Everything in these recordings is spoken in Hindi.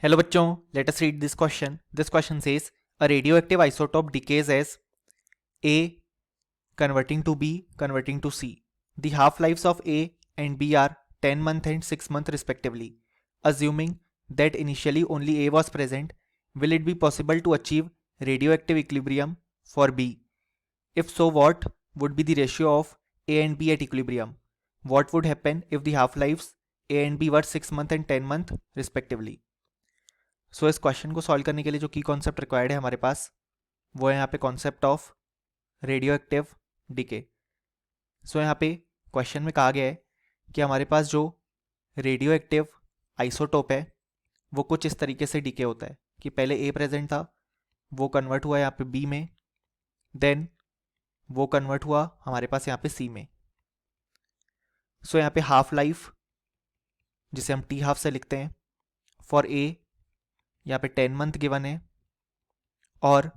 Hello बच्चों, let us read this question. This question says a radioactive isotope decays as A converting to B converting to C. The half-lives of A and B are 10 month and 6 month respectively. Assuming that initially only A was present, will it be possible to achieve radioactive equilibrium for B? If so, what would be the ratio of A and B at equilibrium? What would happen if the half-lives A and B were 6 month and 10 month respectively? सो इस क्वेश्चन को सॉल्व करने के लिए जो की कॉन्सेप्ट रिक्वायर्ड है हमारे पास वो है यहाँ पे concept of radioactive decay. So यहाँ पे क्वेश्चन में कहा गया है कि हमारे पास जो रेडियो एक्टिव आइसोटोप है वो कुछ इस तरीके से डिके होता है कि पहले ए प्रेजेंट था, वो कन्वर्ट हुआ यहाँ पे बी में, देन वो कन्वर्ट हुआ हमारे पास यहाँ पे सी में। सो यहाँ पे हाफ लाइफ जिसे हम टी हाफ से लिखते हैं फॉर ए यहाँ पे 10 मंथ गिवन है और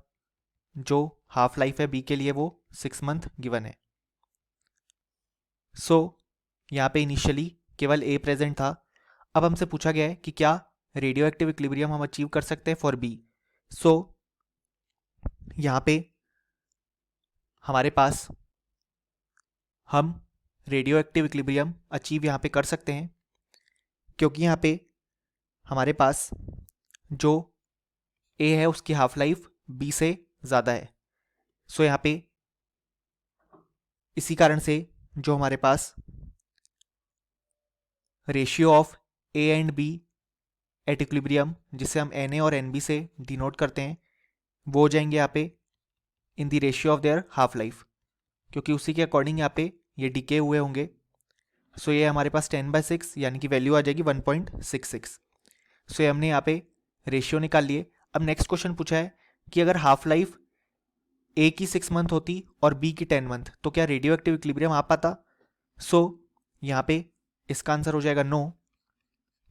जो हाफ लाइफ है बी के लिए वो 6 मंथ गिवन है। सो यहाँ पे इनिशियली केवल ए प्रेजेंट था। अब हमसे पूछा गया है कि क्या रेडियो एक्टिव इक्विलिब्रियम हम अचीव कर सकते हैं फॉर बी। सो यहाँ पे हमारे पास हम रेडियो एक्टिव इक्विलिब्रियम अचीव यहाँ पे कर सकते हैं क्योंकि यहाँ पे हमारे पास जो ए है उसकी हाफ लाइफ बी से ज़्यादा है। सो यहाँ पे इसी कारण से जो हमारे पास ratio of A and B at equilibrium जिसे हम एन ए और एन बी से डिनोट करते हैं वो हो जाएंगे यहाँ पे in the ratio of their half life, क्योंकि उसी के अकॉर्डिंग यहाँ पे ये डिके हुए होंगे। सो ये हमारे पास 10/6 यानी कि वैल्यू आ जाएगी 1.66। सो ये हमने यहाँ पे रेशियो निकाल लिए। अब नेक्स्ट क्वेश्चन पूछा है कि अगर हाफ लाइफ ए की 6 मंथ होती और बी की 10 मंथ तो क्या रेडियो एक्टिव इक्विलिब्रियम आ पाता। सो यहाँ पे इसका आंसर हो जाएगा नो,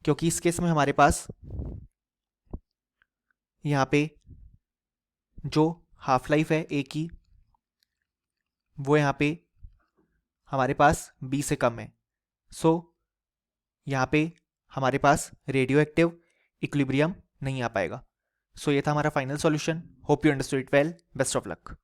क्योंकि इस केस में हमारे पास यहाँ पे जो हाफ लाइफ है ए की वो यहाँ पे हमारे पास बी से कम है। सो यहाँ पे हमारे पास रेडियो एक्टिव इक्विलिब्रियम नहीं आ पाएगा। सो ये था हमारा final solution. Hope you understood it well. Best of luck.